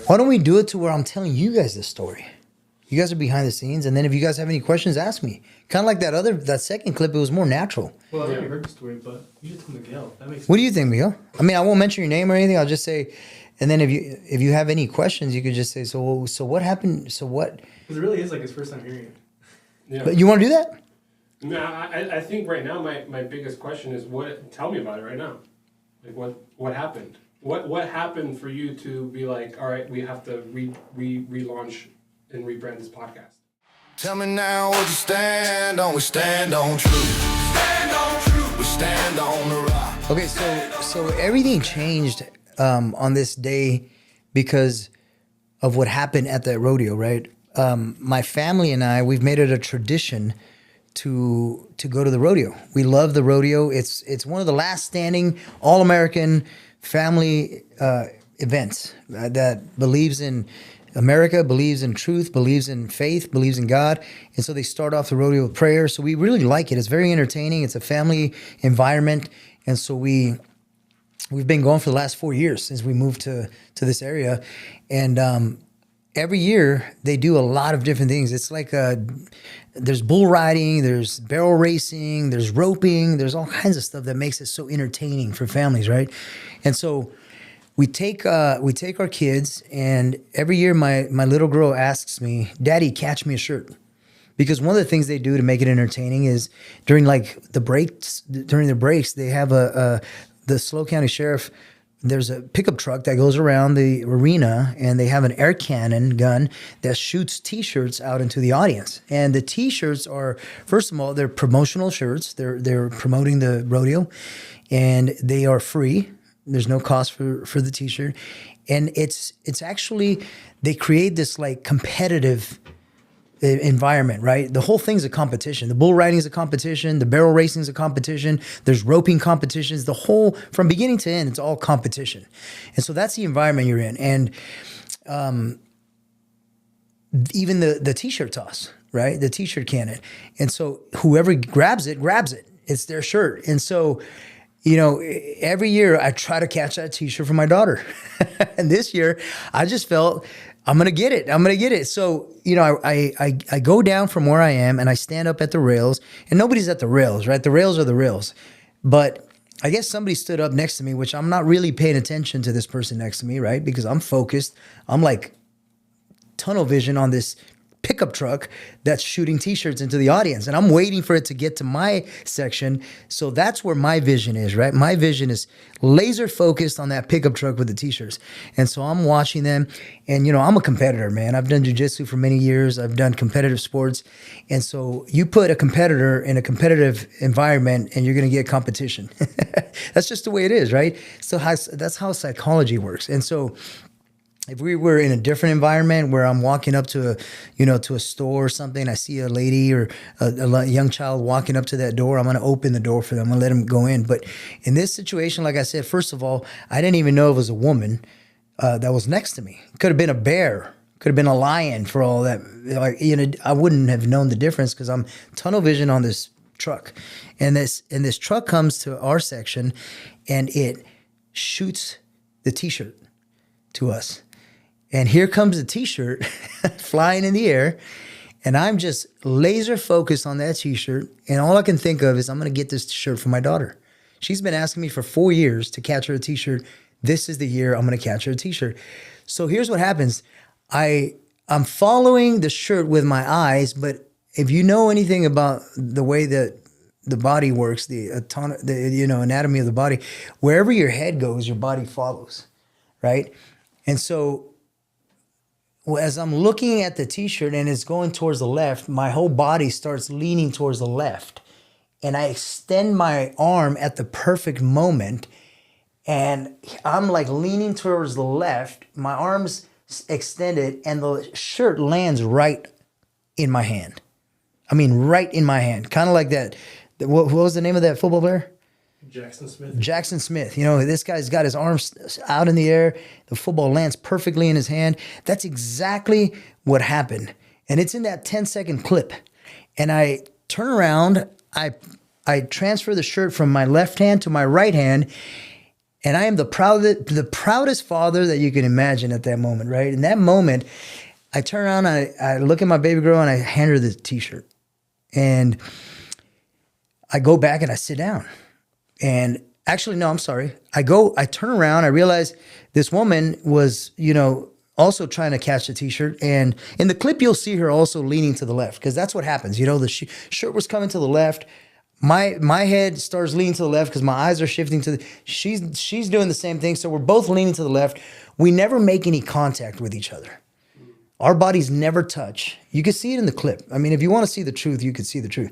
Why don't we do it to where I'm telling you guys this story? You guys are behind the scenes, and then if you guys have any questions, ask me. Kind of like that second clip, it was more natural. Well, I already heard the story, but you should tell Miguel. That makes sense. What do you think, Miguel? I mean, I won't mention your name or anything. I'll just say, and then if you have any questions, you could just say, so what happened? So what? Because it really is like his first time hearing it. Yeah. But you want to do that? No, I think right now my biggest question is tell me about it right now. Like what happened? What happened for you to be like, all right, we have to relaunch and rebrand this podcast? Tell me now what you stand on. We stand on truth. Stand on truth. We stand on the rock. Okay, so everything changed on this day because of what happened at that rodeo, right? My family and I, we've made it a tradition to go to the rodeo. We love the rodeo. It's one of the last standing all-American family events that believes in America, believes in truth, believes in faith, believes in God. And so they start off the rodeo with prayer. So we really like it. It's very entertaining. It's a family environment. And so we've been going for the last 4 years since we moved to this area. And every year they do a lot of different things. It's like there's bull riding, there's barrel racing, there's roping, there's all kinds of stuff that makes it so entertaining for families, right? And so we take our kids, and every year my little girl asks me, "Daddy, catch me a shirt." Because one of the things they do to make it entertaining is during the breaks, they have the SLO County Sheriff. There's a pickup truck that goes around the arena, and they have an air cannon gun that shoots T-shirts out into the audience. And the T-shirts are, first of all, they're promotional shirts. They're promoting the rodeo, and they are free. There's no cost for the T-shirt, and it's actually, they create this like competitive environment, right? The whole thing's a competition. The bull riding is a competition. The barrel racing is a competition. There's roping competitions. The whole, from beginning to end, it's all competition. And so that's the environment you're in. And even the T-shirt toss, right? The T-shirt cannon. And so whoever grabs it. It's their shirt. And so, you know, every year I try to catch that T-shirt for my daughter. And this year I just felt, I'm going to get it. So, you know, I go down from where I am and I stand up at the rails, and nobody's at the rails, right? The rails are the rails. But I guess somebody stood up next to me, which I'm not really paying attention to this person next to me, right? Because I'm focused. I'm like tunnel vision on this pickup truck that's shooting T-shirts into the audience, and I'm waiting for it to get to my section. So that's where my vision is, right? My vision is laser focused on that pickup truck with the T-shirts. And so I'm watching them, and you know, I'm a competitor, man. I've done jiu-jitsu for many years. I've done competitive sports. And so you put a competitor in a competitive environment and you're going to get competition. That's just the way it is, right? So that's how psychology works. And so if we were in a different environment where I'm walking up to a store or something, I see a lady or a young child walking up to that door, I'm going to open the door for them. I'm going to let them go in. But in this situation, like I said, first of all, I didn't even know it was a woman that was next to me. Could have been a bear. Could have been a lion for all that. Like, you know, I wouldn't have known the difference because I'm tunnel vision on this truck. And this truck comes to our section and it shoots the T-shirt to us. And here comes the T-shirt flying in the air, and I'm just laser focused on that T-shirt, and all I can think of is I'm going to get this shirt for my daughter. She's been asking me for 4 years to catch her a T-shirt. This is the year I'm going to catch her a T-shirt. So here's what happens. I'm following the shirt with my eyes, but if you know anything about the way that the body works, the anatomy of the body, wherever your head goes, your body follows, right? And so as I'm looking at the T-shirt and it's going towards the left, my whole body starts leaning towards the left. And I extend my arm at the perfect moment. And I'm like leaning towards the left. My arm's extended and the shirt lands right in my hand. I mean, right in my hand. Kind of like that. What was the name of that football player? Jackson Smith. You know, this guy's got his arms out in the air. The football lands perfectly in his hand. That's exactly what happened. And it's in that 10-second clip. And I turn around. I transfer the shirt from my left hand to my right hand. And I am the proudest father that you can imagine at that moment, right? In that moment, I turn around, I look at my baby girl, and I hand her the t-shirt. And I go back and I sit down. And actually, no, I'm sorry. I turn around, I realize this woman was, also trying to catch the t-shirt. And in the clip, you'll see her also leaning to the left, because that's what happens. The shirt was coming to the left. My head starts leaning to the left because my eyes are shifting to the, she's doing the same thing. So we're both leaning to the left. We never make any contact with each other. Our bodies never touch. You can see it in the clip. I mean, if you want to see the truth, you can see the truth.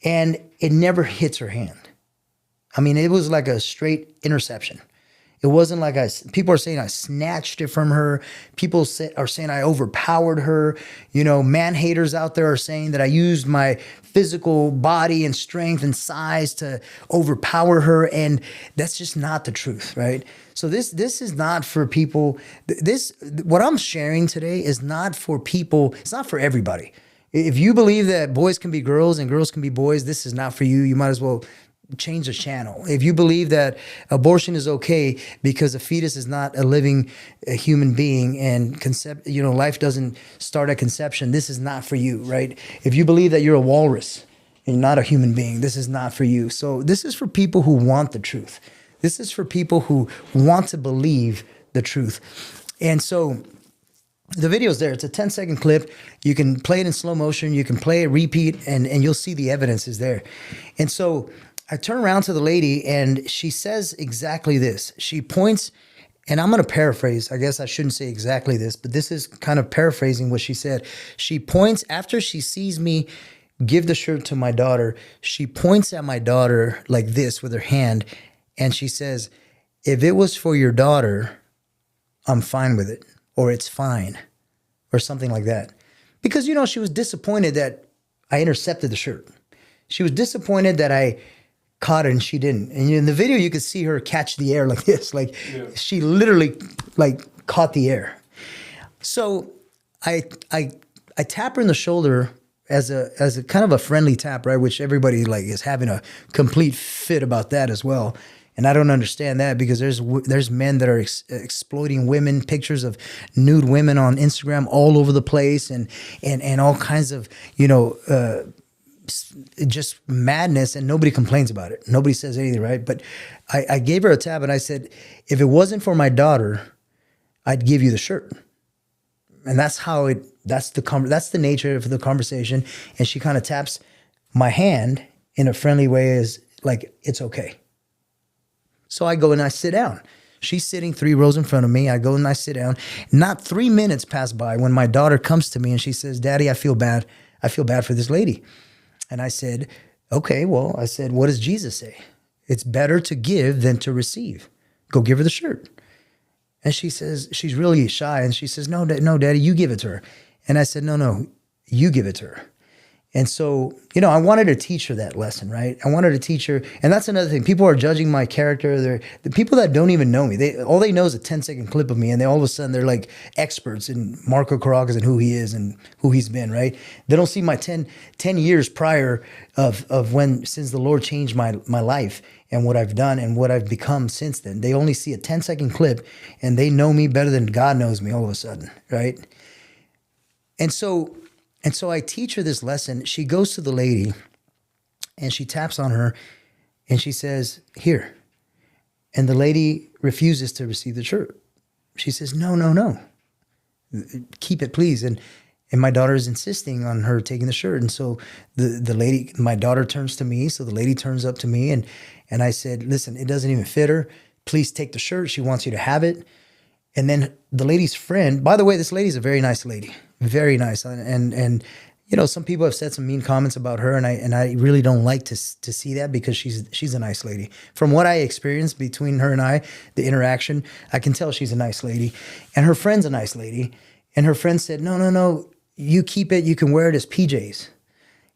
And it never hits her hand. I mean, it was like a straight interception. It wasn't like people are saying I snatched it from her. People are saying I overpowered her. Man haters out there are saying that I used my physical body and strength and size to overpower her. And that's just not the truth, right? So this is not for people. What I'm sharing today is not for people. It's not for everybody. If you believe that boys can be girls and girls can be boys, this is not for you. You might as well change the channel. If you believe that abortion is okay because a fetus is not a living human being and life doesn't start at conception, this is not for you, right? If you believe that you're a walrus and not a human being, this is not for you. So this is for people who want the truth. This is for people who want to believe the truth. And so the video's there. It's a 10-second clip. You can play it in slow motion. You can play it repeat, and you'll see the evidence is there. And so I turn around to the lady, and she says exactly this. She points, and I'm going to paraphrase. I guess I shouldn't say exactly this, but this is kind of paraphrasing what she said. She points, after she sees me give the shirt to my daughter, she points at my daughter like this with her hand, and she says, if it was for your daughter, I'm fine with it, or it's fine, or something like that. Because, she was disappointed that I intercepted the shirt. She was disappointed that I caught it and she didn't. And in the video, you could see her catch the air like this. She literally caught the air. So I tap her in the shoulder as a kind of a friendly tap, right? Which everybody is having a complete fit about that as well. And I don't understand that, because there's men that are exploiting women, pictures of nude women on Instagram all over the place, and all kinds of just madness, and nobody complains about it. Nobody says anything, right? But I gave her a tap and I said, if it wasn't for my daughter, I'd give you the shirt. And that's the nature of the conversation. And she kind of taps my hand in a friendly way, as like, it's okay. So I go and I sit down. She's sitting 3 rows in front of me. I go and I sit down. Not 3 minutes pass by when my daughter comes to me and she says, Daddy, I feel bad. I feel bad for this lady. And I said, okay, well, what does Jesus say? It's better to give than to receive. Go give her the shirt. And she says, she's really shy. And she says, no, Daddy, you give it to her. And I said, no, you give it to her. And so, I wanted to teach her that lesson, right? I wanted to teach her. And that's another thing. People are judging my character. They're the people that don't even know me. All they know is a 10-second clip of me. And all of a sudden, they're like experts in Marco Caracas and who he is and who he's been, right? They don't see my 10 years prior of since the Lord changed my life and what I've done and what I've become since then. They only see a 10-second clip, and they know me better than God knows me all of a sudden, right? And so I teach her this lesson. She goes to the lady and she taps on her and she says, here. And the lady refuses to receive the shirt. She says, no. Keep it, please. And my daughter is insisting on her taking the shirt. And so the lady, my daughter turns to me. So the lady turns up to me and I said, listen, it doesn't even fit her. Please take the shirt. She wants you to have it. And then the lady's friend, by the way, this lady's a very nice lady, very nice. And some people have said some mean comments about her, and I really don't like to see that, because she's a nice lady. From what I experienced between her and I, the interaction, I can tell she's a nice lady. And her friend's a nice lady. And her friend said, no, you keep it. You can wear it as PJs.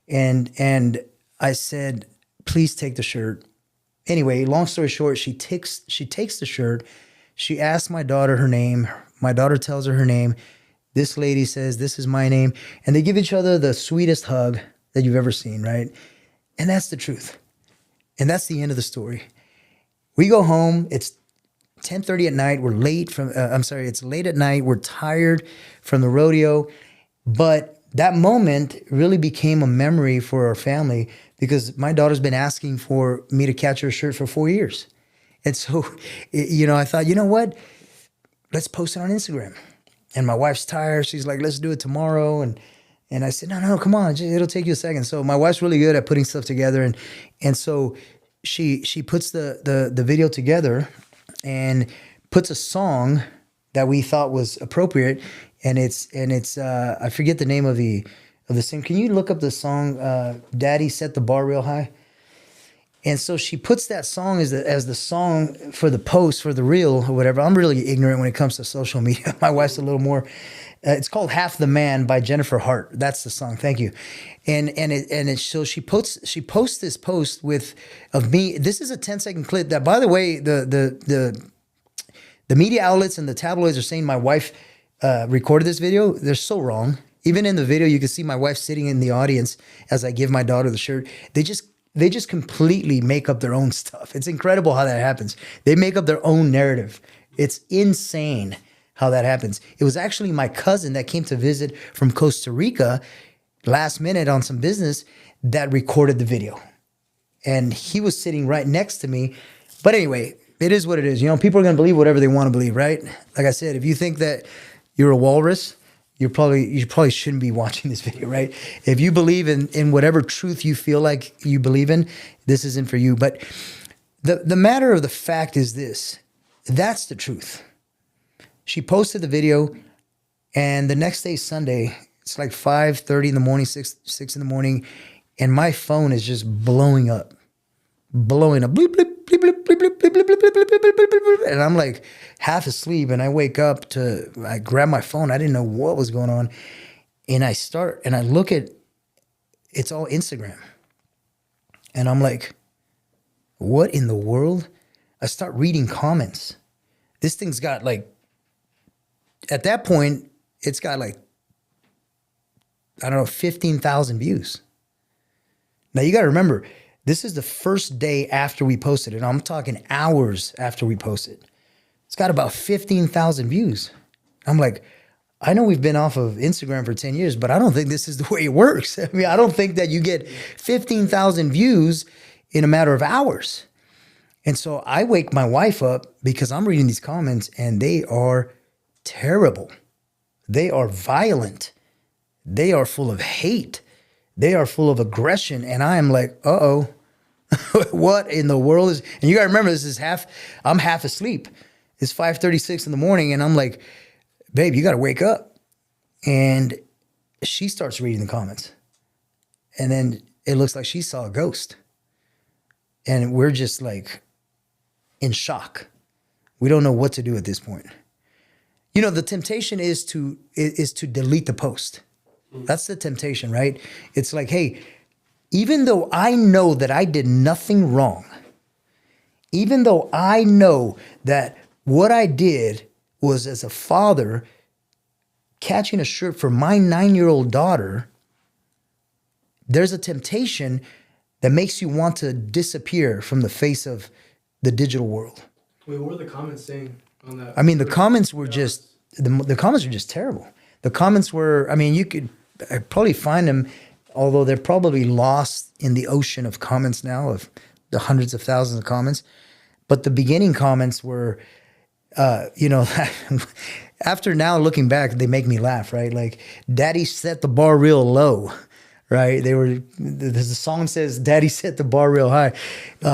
And I said, please take the shirt. Anyway, long story short, she takes the shirt. She asks my daughter her name. My daughter tells her name. This lady says, this is my name. And they give each other the sweetest hug that you've ever seen, right? And that's the truth. And that's the end of the story. We go home. It's 10:30 at night. We're late from. It's late at night. We're tired from the rodeo, but that moment really became a memory for our family because my daughter's been asking for me to catch her shirt for 4 years, and so, I thought, you know what? Let's post it on Instagram. And my wife's tired. She's like, let's do it tomorrow. And I said, no, come on. It'll take you a second. So my wife's really good at putting stuff together. And so she puts the video together and puts a song that we thought was appropriate. And it's I forget the name of the singer. Can you look up the song, Daddy Set the Bar Real High? And so she puts that song as the song for the post, for the reel or whatever. I'm really ignorant when it comes to social media. My wife's a little more. It's called "Half the Man" by Jennifer Hart. That's the song. Thank you. So she posts this post of me. This is a 10-second clip that, by the way, the media outlets and the tabloids are saying my wife recorded this video. They're so wrong. Even in the video, you can see my wife sitting in the audience as I give my daughter the shirt. They just completely make up their own stuff. It's incredible how that happens. They make up their own narrative. It's insane how that happens. It was actually my cousin that came to visit from Costa Rica last minute on some business that recorded the video. And he was sitting right next to me. But anyway, it is what it is. People are going to believe whatever they want to believe, right? Like I said, if you think that you're a walrus, you probably shouldn't be watching this video, right? If you believe in whatever truth you feel like you believe in, this isn't for you. But the matter of the fact is this. That's the truth. She posted the video, and the next day, Sunday, it's like 5:30 in the morning, 6 in the morning, and my phone is just blowing up. Bleep, bleep, bleep, bleep, bleep, bleep, bleep, bleep, bleep, bleep, bleep, bleep, bleep, bleep. And I'm like half asleep, and I wake up I grab my phone. I didn't know what was going on. And I look at, it's all Instagram. And I'm like, what in the world? I start reading comments. This thing's got at that point, it's got 15,000 views. Now you got to remember, this is the first day after we posted it. I'm talking hours after we posted. It's got about 15,000 views. I'm like, I know we've been off of Instagram for 10 years, but I don't think this is the way it works. I mean, I don't think that you get 15,000 views in a matter of hours. And so I wake my wife up because I'm reading these comments and they are terrible. They are violent. They are full of hate. They are full of aggression. And I am like, uh-oh, what in the world is, and you got to remember, I'm half asleep. It's 5:36 in the morning. And I'm like, babe, you got to wake up. And she starts reading the comments. And then it looks like she saw a ghost. And we're just in shock. We don't know what to do at this point. The temptation is to delete the post. That's the temptation, right? It's like, hey, even though I know that I did nothing wrong, even though I know that what I did was, as a father, catching a shirt for my 9-year-old daughter, there's a temptation that makes you want to disappear from the face of the digital world. Wait, what were the comments saying on that? I mean, the comments were just, the comments were just terrible. The comments were, I mean, you could probably find them, although they're probably lost in the ocean of comments now, of the hundreds of thousands of comments. But the beginning comments were, after now looking back, they make me laugh, right? Like, Daddy set the bar real low, right? The song says, Daddy set the bar real high.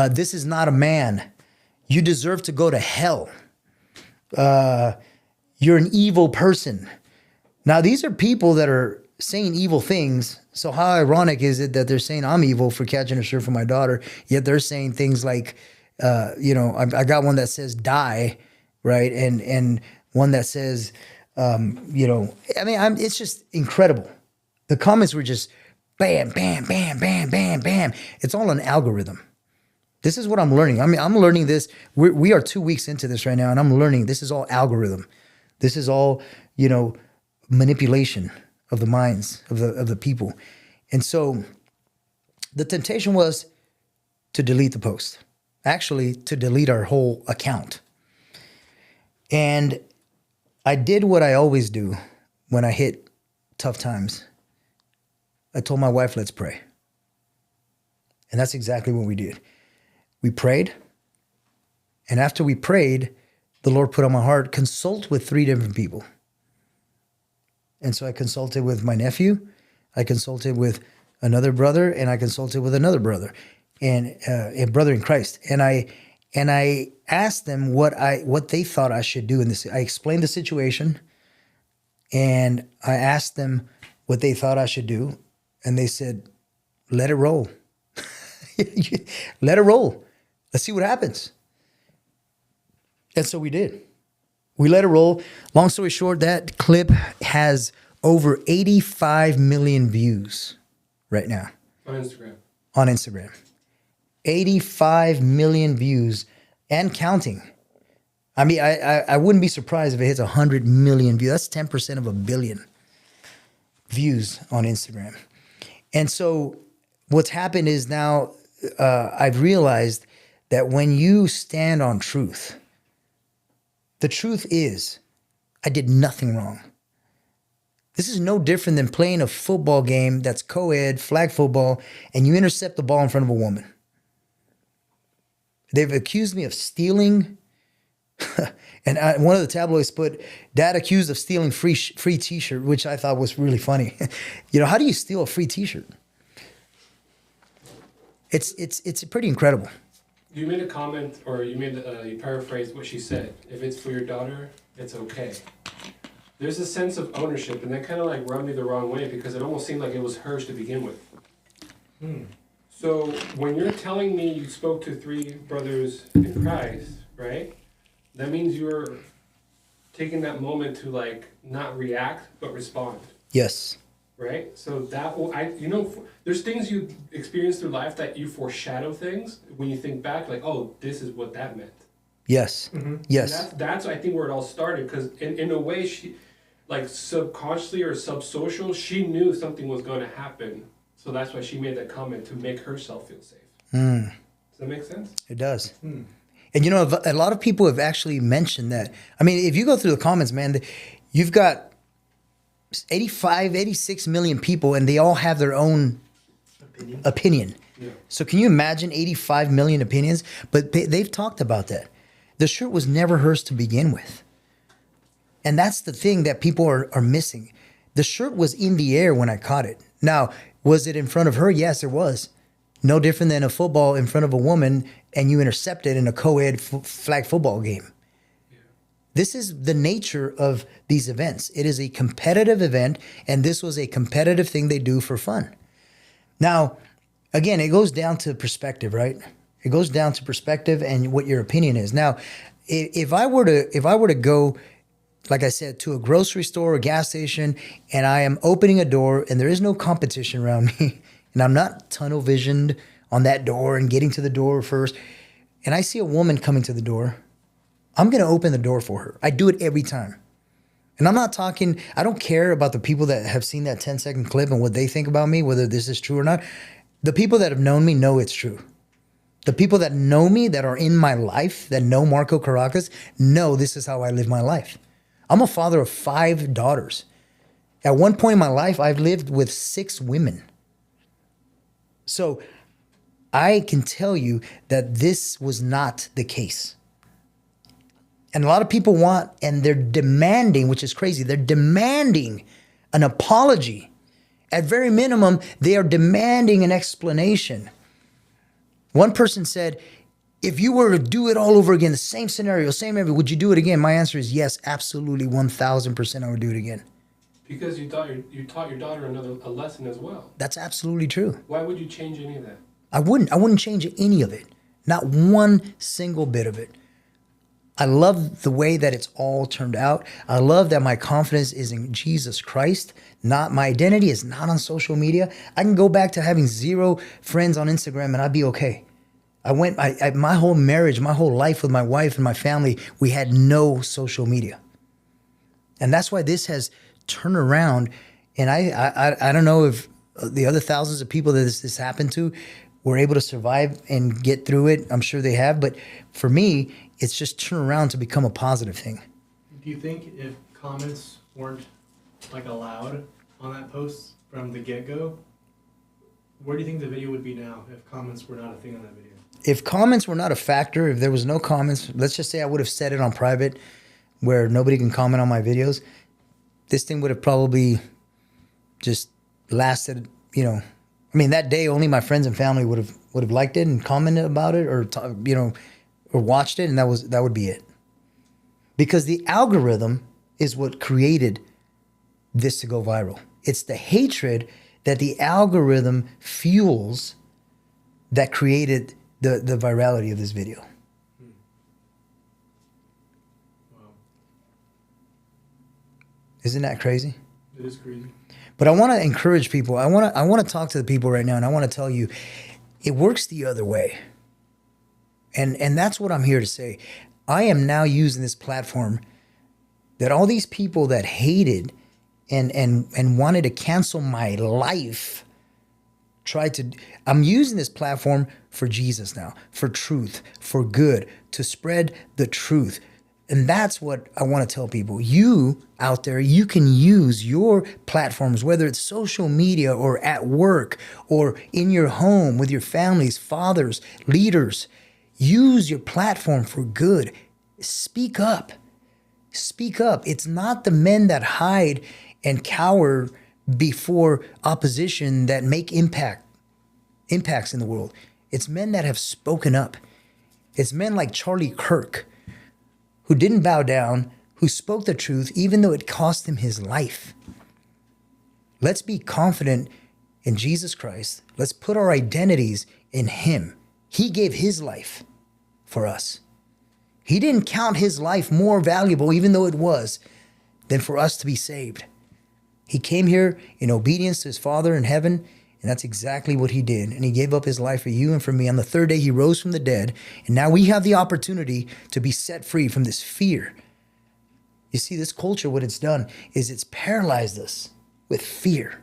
This is not a man. You deserve to go to hell. You're an evil person. Now, these are people that are saying evil things. So how ironic is it that they're saying I'm evil for catching a shirt for my daughter, yet they're saying things like, I got one that says die, right? And one that says, it's just incredible. The comments were just bam, bam, bam, bam, bam, bam. It's all an algorithm. This is what I'm learning. I mean, I'm learning this. We are 2 weeks into this right now, and I'm learning this is all algorithm. This is all, manipulation of the minds of the people. And so the temptation was to delete the post. actually to delete our whole account. And I did what I always do when I hit tough times. I told my wife, let's pray. And that's exactly what we did. We prayed. And after we prayed, the Lord put on my heart, consult with 3 different people. And so I consulted with my nephew, I consulted with another brother, and I consulted with another brother, and a brother in Christ. And I asked them what they thought I should do in this. I explained the situation, and I asked them what they thought I should do, and they said, "Let it roll. Let it roll. Let's see what happens." And so we did. We let it roll. Long story short, that clip has over 85 million views right now. On Instagram. On Instagram. 85 million views and counting. I mean, I wouldn't be surprised if it hits 100 million views. That's 10% of a billion views on Instagram. And so what's happened is now I've realized that when you stand on truth, the truth is, I did nothing wrong. This is no different than playing a football game that's co-ed, flag football, and you intercept the ball in front of a woman. They've accused me of stealing, and one of the tabloids put, "Dad accused of stealing free t-shirt," which I thought was really funny. You know, how do you steal a free t-shirt? It's pretty incredible. You made a comment, or you paraphrased what she said. If it's for your daughter, it's okay. There's a sense of ownership, and that kind of like rubbed me the wrong way because it almost seemed like it was hers to begin with. So when you're telling me you spoke to 3 brothers in Christ, right? That means you're taking that moment to like not react but respond. Yes. Right? So that will, there's things you experience through life that you foreshadow things when you think back, like, oh, this is what that meant. Yes. Yes. And that's I think where it all started, because in a way she, like subconsciously or subsocial, she knew something was going to happen. So that's why she made that comment to make herself feel safe. Does that make sense? It does. And you know, a lot of people have actually mentioned that. I mean, if you go through the comments, man, you've got 85, 86 million people, and they all have their own opinion. Yeah. So can you imagine 85 million opinions? But they've talked about that. The shirt was never hers to begin with. And that's the thing that people are missing. The shirt was in the air when I caught it. Now, was it in front of her? Yes, it was. No different than a football in front of a woman and you intercept it in a co-ed flag football game. Yeah. This is the nature of these events. It is a competitive event, and this was a competitive thing they do for fun. Now, again, it goes down to perspective, right? It goes down to perspective and what your opinion is. Now, if I were to go, like I said, to a grocery store or gas station, and I am opening a door and there is no competition around me, and I'm not tunnel visioned on that door and getting to the door first, and I see a woman coming to the door, I'm going to open the door for her. I do it every time. And I'm not talking, I don't care about the people that have seen that 10-second clip and what they think about me, whether this is true or not. The people that have known me know it's true. The people that know me, that are in my life, that know Marco Caracas, know this is how I live my life. I'm a father of 5 daughters. At one point in my life, I've lived with 6 women. So I can tell you that this was not the case. And a lot of people want, and they're demanding, which is crazy, they're demanding an apology. At very minimum, they are demanding an explanation. One person said, if you were to do it all over again, the same scenario, same everything, would you do it again? My answer is yes, absolutely, 1,000% I would do it again. Because you taught your daughter a lesson as well. That's absolutely true. Why would you change any of that? I wouldn't change any of it. Not one single bit of it. I love the way that it's all turned out. I love that my confidence is in Jesus Christ. Not my identity is not on social media. I can go back to having 0 friends on Instagram and I'd be okay. My whole marriage, my whole life with my wife and my family, we had no social media. And that's why this has turned around. And I don't know if the other thousands of people that this happened to, were able to survive and get through it. I'm sure they have. But for me, it's just turn around to become a positive thing. Do you think if comments weren't like allowed on that post from the get-go, where do you think the video would be now if comments were not a thing on that video? If comments were not a factor, if there was no comments, let's just say I would have set it on private where nobody can comment on my videos, this thing would have probably just lasted, you know, I mean, that day only my friends and family would have liked it and commented about it, or or watched it, and that would be it. Because the algorithm is what created this to go viral. It's the hatred that the algorithm fuels that created the virality of this video. Wow. Isn't that crazy? It is crazy. But I want to encourage people. I want to talk to the people right now, and I want to tell you, it works the other way. And that's what I'm here to say. I am now using this platform that all these people that hated and wanted to cancel my life I'm using this platform for Jesus now, for truth, for good, to spread the truth. And that's what I want to tell people. You out there, you can use your platforms, whether it's social media or at work or in your home with your families, fathers, leaders. Use your platform for good. Speak up. Speak up. It's not the men that hide and cower before opposition that make impacts in the world. It's men that have spoken up. It's men like Charlie Kirk, who didn't bow down, who spoke the truth, even though it cost him his life. Let's be confident in Jesus Christ. Let's put our identities in him. He gave his life for us. He didn't count his life more valuable, even though it was, than for us to be saved. He came here in obedience to his Father in heaven, and that's exactly what he did. And he gave up his life for you and for me. On the third day, he rose from the dead. And now we have the opportunity to be set free from this fear. You see, this culture, what it's done is it's paralyzed us with fear.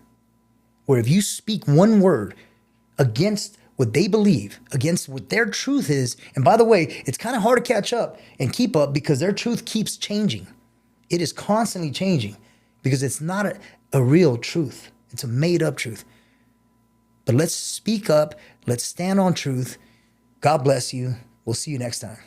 Where if you speak one word against what they believe, against what their truth is, and by the way, it's kind of hard to catch up and keep up because their truth keeps changing. It is constantly changing because it's not a real truth. It's a made up truth. But let's speak up. Let's stand on truth. God bless you. We'll see you next time.